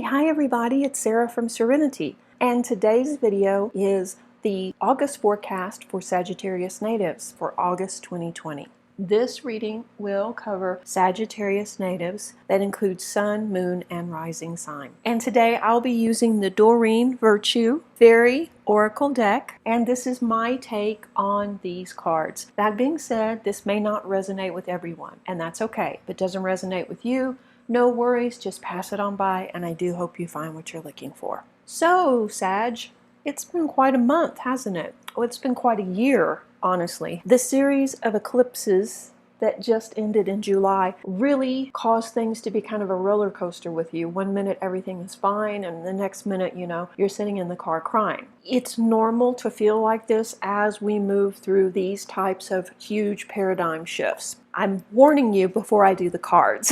Hi everybody, it's Sarah from Serenity, and today's video is the August forecast for Sagittarius natives for August 2020. This reading will cover Sagittarius natives that include Sun, Moon, and Rising sign. And today I'll be using the Doreen Virtue Fairy Oracle deck, and this is my take on these cards. That being said, this may not resonate with everyone, and that's okay. If it doesn't resonate with you, no worries, just pass it on by, and I do hope you find what you're looking for. So, Sag, it's been quite a month, hasn't it? Well, it's been quite a year, honestly. The series of eclipses that just ended in July really caused things to be kind of a roller coaster with you. One minute everything is fine, and the next minute, you're sitting in the car crying. It's normal to feel like this as we move through these types of huge paradigm shifts. I'm warning you before I do the cards.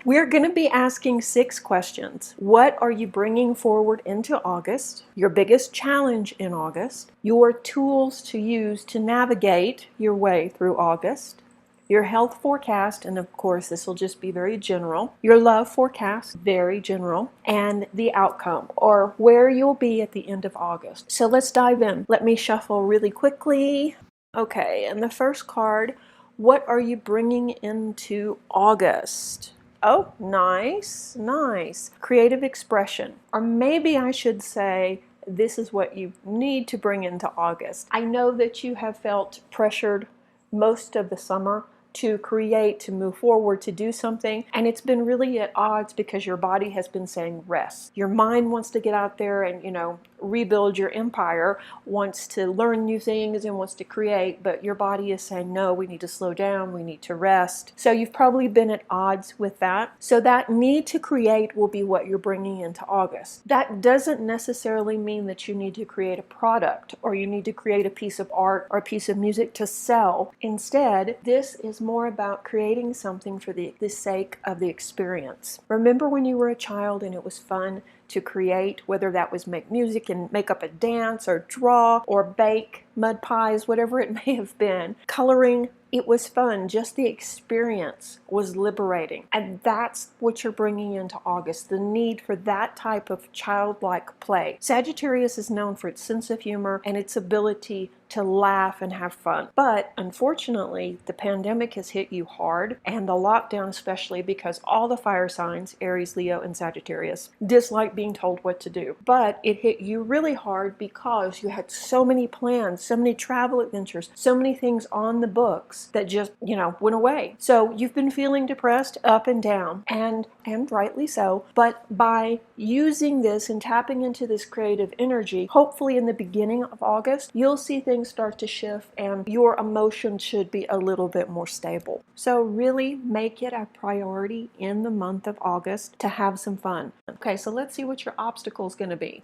We're going to be asking 6 questions. What are you bringing forward into August? Your biggest challenge in August? Your tools to use to navigate your way through August? Your health forecast, and of course this will just be very general. Your love forecast, very general. And the outcome, or where you'll be at the end of August. So let's dive in. Let me shuffle really quickly. Okay, and the first card, what are you bringing into August? Oh, nice, nice. Creative expression. Or maybe I should say, this is what you need to bring into August. I know that you have felt pressured most of the summer to create, to move forward, to do something, and it's been really at odds because your body has been saying rest. Your mind wants to get out there and, rebuild your empire, wants to learn new things and wants to create, but your body is saying, no, we need to slow down, we need to rest. So you've probably been at odds with that. So that need to create will be what you're bringing into August. That doesn't necessarily mean that you need to create a product or you need to create a piece of art or a piece of music to sell. Instead, this is more about creating something for the sake of the experience. Remember when you were a child and it was fun to create, whether that was make music and make up a dance or draw or bake mud pies, whatever it may have been. Coloring, it was fun. Just the experience was liberating. And that's what you're bringing into August, the need for that type of childlike play. Sagittarius is known for its sense of humor and its ability to laugh and have fun. But unfortunately, the pandemic has hit you hard, and the lockdown especially, because all the fire signs, Aries, Leo, and Sagittarius, dislike being told what to do. But it hit you really hard because you had so many plans, so many travel adventures, so many things on the books that just, went away. So you've been feeling depressed up and down, and rightly so. But by using this and tapping into this creative energy, hopefully in the beginning of August, you'll see things start to shift and your emotions should be a little bit more stable. So really make it a priority in the month of August to have some fun. Okay, so let's see what your obstacle is going to be.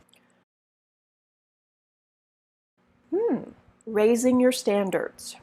Raising your standards.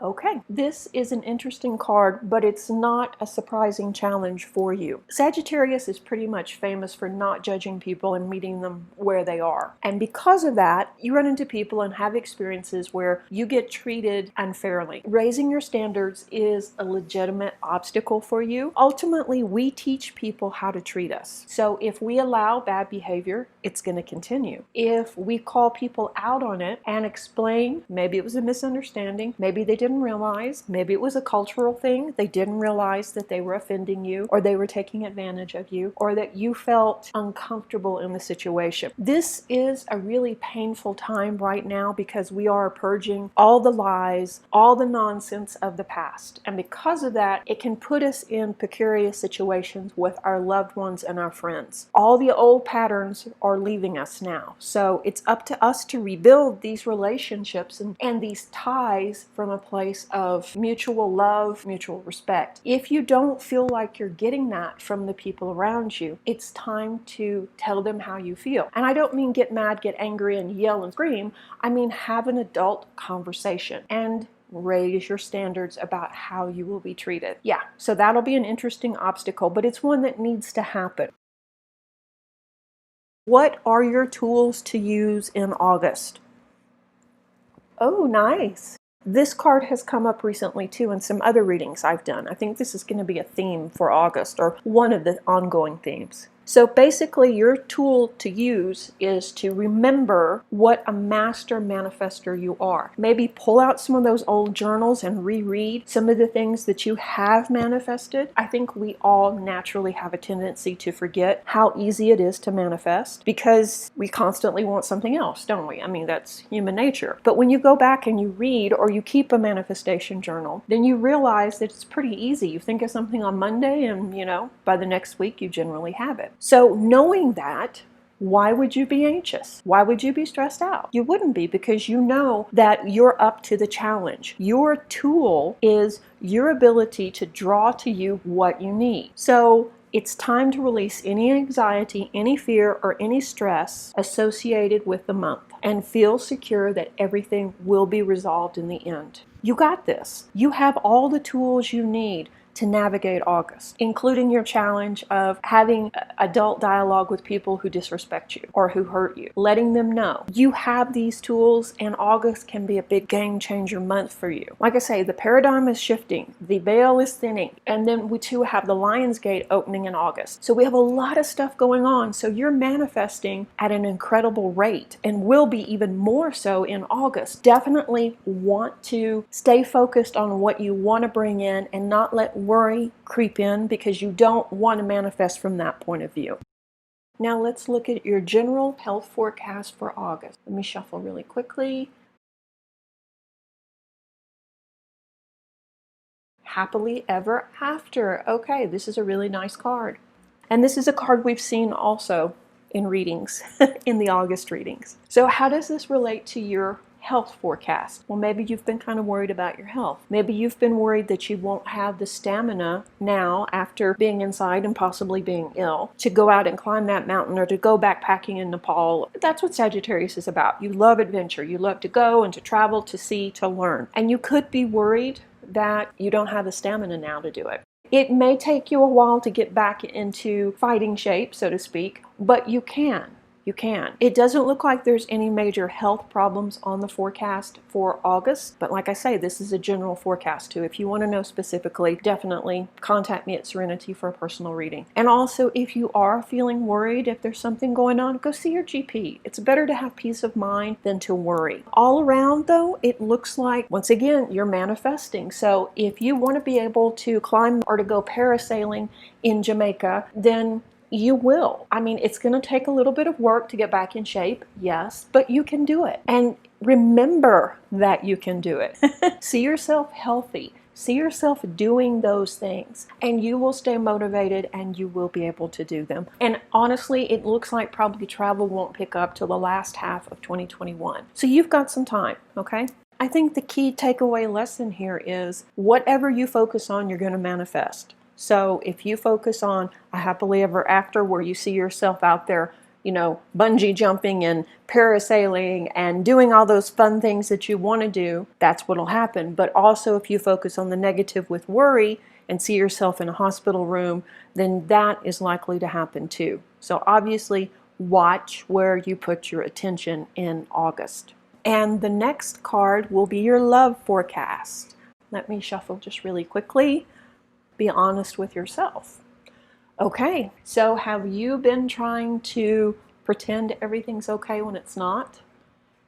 Okay, this is an interesting card, but it's not a surprising challenge for you. Sagittarius is pretty much famous for not judging people and meeting them where they are. And because of that, you run into people and have experiences where you get treated unfairly. Raising your standards is a legitimate obstacle for you. Ultimately, we teach people how to treat us. So if we allow bad behavior, it's going to continue. If we call people out on it and explain, maybe it was a misunderstanding, maybe they didn't realize, maybe it was a cultural thing, they didn't realize that they were offending you or they were taking advantage of you or that you felt uncomfortable in the situation. This is a really painful time right now because we are purging all the lies, all the nonsense of the past. And because of that, it can put us in precarious situations with our loved ones and our friends. All the old patterns are leaving us now. So it's up to us to rebuild these relationships and these ties from a place of mutual love, mutual respect. If you don't feel like you're getting that from the people around you, it's time to tell them how you feel. And I don't mean get mad, get angry, and yell and scream. I mean have an adult conversation and raise your standards about how you will be treated. Yeah, so that'll be an interesting obstacle, but it's one that needs to happen. What are your tools to use in August? Oh, nice. This card has come up recently too in some other readings I've done. I think this is going to be a theme for August, or one of the ongoing themes. So basically your tool to use is to remember what a master manifester you are. Maybe pull out some of those old journals and reread some of the things that you have manifested. I think we all naturally have a tendency to forget how easy it is to manifest because we constantly want something else, don't we? I mean, that's human nature. But when you go back and you read or you keep a manifestation journal, then you realize that it's pretty easy. You think of something on Monday and, by the next week you generally have it. So knowing that, why would you be anxious? Why would you be stressed out? You wouldn't be, because you know that you're up to the challenge. Your tool is your ability to draw to you what you need. So it's time to release any anxiety, any fear, or any stress associated with the month and feel secure that everything will be resolved in the end. You got this. You have all the tools you need to navigate August, including your challenge of having adult dialogue with people who disrespect you or who hurt you, letting them know you have these tools, and August can be a big game changer month for you. Like I say, the paradigm is shifting, the veil is thinning, and then we too have the Lion's Gate opening in August. So we have a lot of stuff going on. So you're manifesting at an incredible rate and will be even more so in August. Definitely want to stay focused on what you want to bring in and not let worry creep in, because you don't want to manifest from that point of view. Now let's look at your general health forecast for August. Let me shuffle really quickly. Happily ever after. Okay, this is a really nice card. And this is a card we've seen also in readings, in the August readings. So how does this relate to your health forecast? Well, maybe you've been kind of worried about your health. Maybe you've been worried that you won't have the stamina now, after being inside and possibly being ill, to go out and climb that mountain or to go backpacking in Nepal. That's what Sagittarius is about. You love adventure. You love to go and to travel, to see, to learn. And you could be worried that you don't have the stamina now to do it. It may take you a while to get back into fighting shape, so to speak, but you can. You can. It doesn't look like there's any major health problems on the forecast for August, but like I say, this is a general forecast too. If you want to know specifically, definitely contact me at Serenity for a personal reading. And also, if you are feeling worried, if there's something going on, go see your GP. It's better to have peace of mind than to worry. All around though, it looks like, once again, you're manifesting. So if you want to be able to climb or to go parasailing in Jamaica, then you will. I mean, it's going to take a little bit of work to get back in shape, yes, but you can do it. And remember that you can do it. See yourself healthy. See yourself doing those things, and you will stay motivated and you will be able to do them. And honestly, it looks like probably travel won't pick up till the last half of 2021. So you've got some time, okay? I think the key takeaway lesson here is whatever you focus on, you're going to manifest. So if you focus on a happily ever after where you see yourself out there, bungee jumping and parasailing and doing all those fun things that you want to do, that's what'll happen. But also if you focus on the negative with worry and see yourself in a hospital room, then that is likely to happen too. So obviously watch where you put your attention in August. And the next card will be your love forecast. Let me shuffle just really quickly. Be honest with yourself. Okay, so have you been trying to pretend everything's okay when it's not?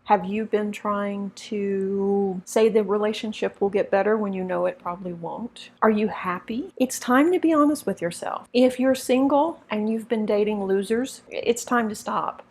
Have you been trying to say the relationship will get better when you know it probably won't? Are you happy? It's time to be honest with yourself. If you're single and you've been dating losers, it's time to stop.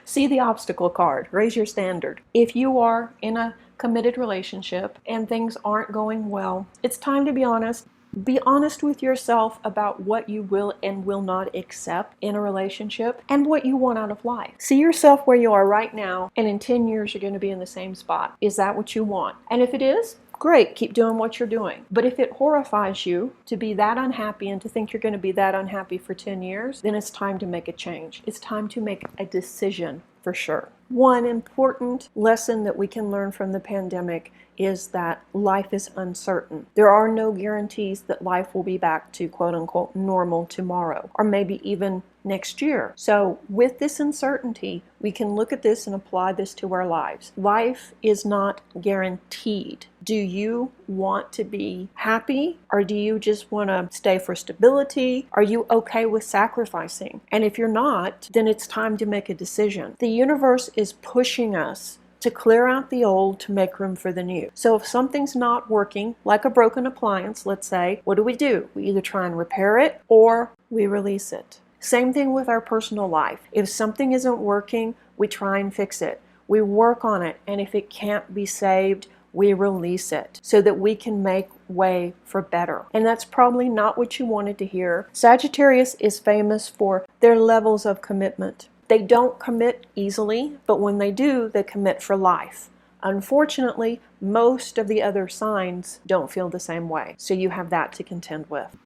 See the obstacle card. Raise your standard. If you are in a committed relationship and things aren't going well, it's time to be honest. Be honest with yourself about what you will and will not accept in a relationship and what you want out of life. See yourself where you are right now, and in 10 years you're going to be in the same spot. Is that what you want? And if it is, great, keep doing what you're doing. But if it horrifies you to be that unhappy and to think you're going to be that unhappy for 10 years, then it's time to make a change. It's time to make a decision for sure. One important lesson that we can learn from the pandemic is that life is uncertain. There are no guarantees that life will be back to quote unquote normal tomorrow, or maybe even next year. So with this uncertainty, we can look at this and apply this to our lives. Life is not guaranteed. Do you want to be happy, or do you just want to stay for stability? Are you okay with sacrificing? And if you're not, then it's time to make a decision. The universe is pushing us to clear out the old to make room for the new. So if something's not working, like a broken appliance, let's say, what do? We either try and repair it or we release it. Same thing with our personal life. If something isn't working, we try and fix it. We work on it, and if it can't be saved, we release it so that we can make way for better. And that's probably not what you wanted to hear. Sagittarius is famous for their levels of commitment. They don't commit easily, but when they do, they commit for life. Unfortunately, most of the other signs don't feel the same way, so you have that to contend with.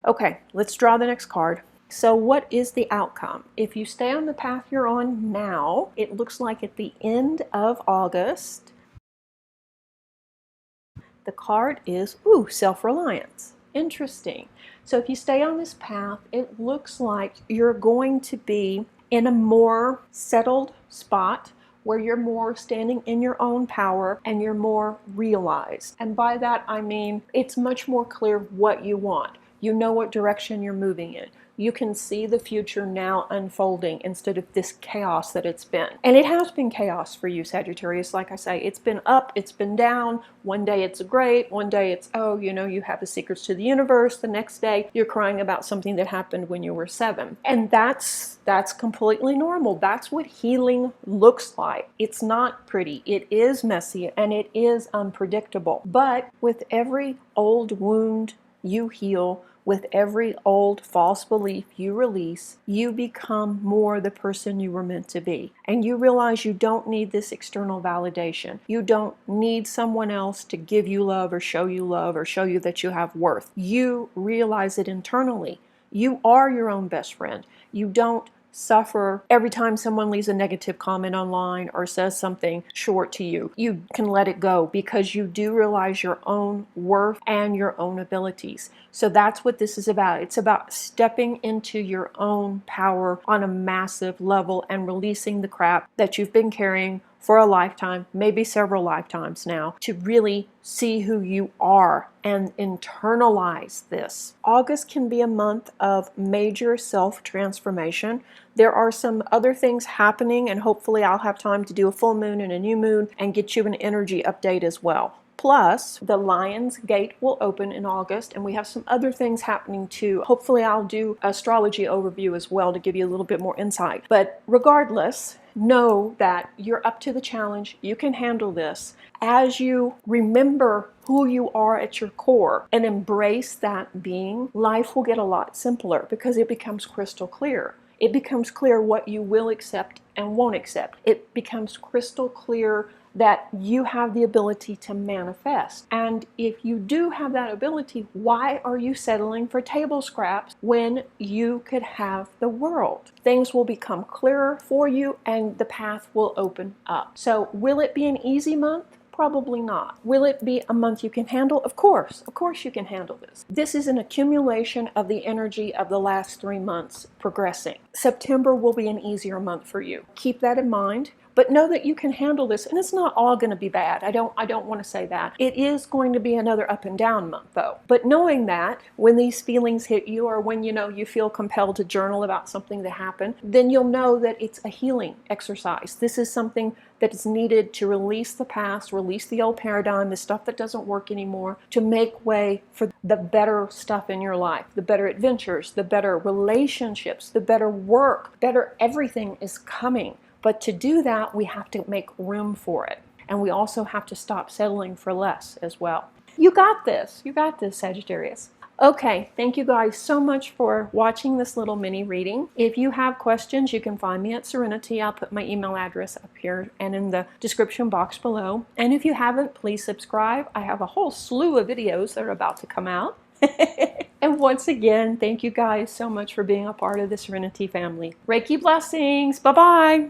Okay, let's draw the next card. So what is the outcome? If you stay on the path you're on now, it looks like at the end of August, the card is, self-reliance. Interesting. So if you stay on this path, it looks like you're going to be in a more settled spot where you're more standing in your own power and you're more realized. And by that, I mean, it's much more clear what you want. You know what direction you're moving in. You can see the future now unfolding instead of this chaos that it's been. And it has been chaos for you, Sagittarius. Like I say, it's been up, it's been down. One day it's great, one day it's, you have the secrets to the universe. The next day you're crying about something that happened when you were 7. And that's completely normal. That's what healing looks like. It's not pretty. It is messy and it is unpredictable. But with every old wound you heal, with every old false belief you release, you become more the person you were meant to be. And you realize you don't need this external validation. You don't need someone else to give you love or show you that you have worth. You realize it internally. You are your own best friend. You don't suffer every time someone leaves a negative comment online or says something short to you. You can let it go because you do realize your own worth and your own abilities. So that's what this is about. It's about stepping into your own power on a massive level and releasing the crap that you've been carrying for a lifetime, maybe several lifetimes now, to really see who you are and internalize this. August can be a month of major self-transformation. There are some other things happening, and hopefully I'll have time to do a full moon and a new moon and get you an energy update as well. Plus, the Lion's Gate will open in August, and we have some other things happening too. Hopefully I'll do astrology overview as well to give you a little bit more insight. But regardless, know that you're up to the challenge. You can handle this. As you remember who you are at your core and embrace that being, life will get a lot simpler because it becomes crystal clear. It becomes clear what you will accept and won't accept. It becomes crystal clear that you have the ability to manifest. And if you do have that ability, why are you settling for table scraps when you could have the world? Things will become clearer for you and the path will open up. So will it be an easy month? Probably not. Will it be a month you can handle? Of course you can handle this. This is an accumulation of the energy of the last 3 months progressing. September will be an easier month for you. Keep that in mind. But know that you can handle this, and it's not all going to be bad. I don't want to say that. It is going to be another up and down month, though. But knowing that when these feelings hit you, or when you feel compelled to journal about something that happened, then you'll know that it's a healing exercise. This is something that is needed to release the past, release the old paradigm, the stuff that doesn't work anymore, to make way for the better stuff in your life, the better adventures, the better relationships, the better work, better everything is coming. But to do that, we have to make room for it. And we also have to stop settling for less as well. You got this. You got this, Sagittarius. Okay, thank you guys so much for watching this little mini reading. If you have questions, you can find me at Serenity. I'll put my email address up here and in the description box below. And if you haven't, please subscribe. I have a whole slew of videos that are about to come out. And once again, thank you guys so much for being a part of the Serenity family. Reiki blessings. Bye-bye.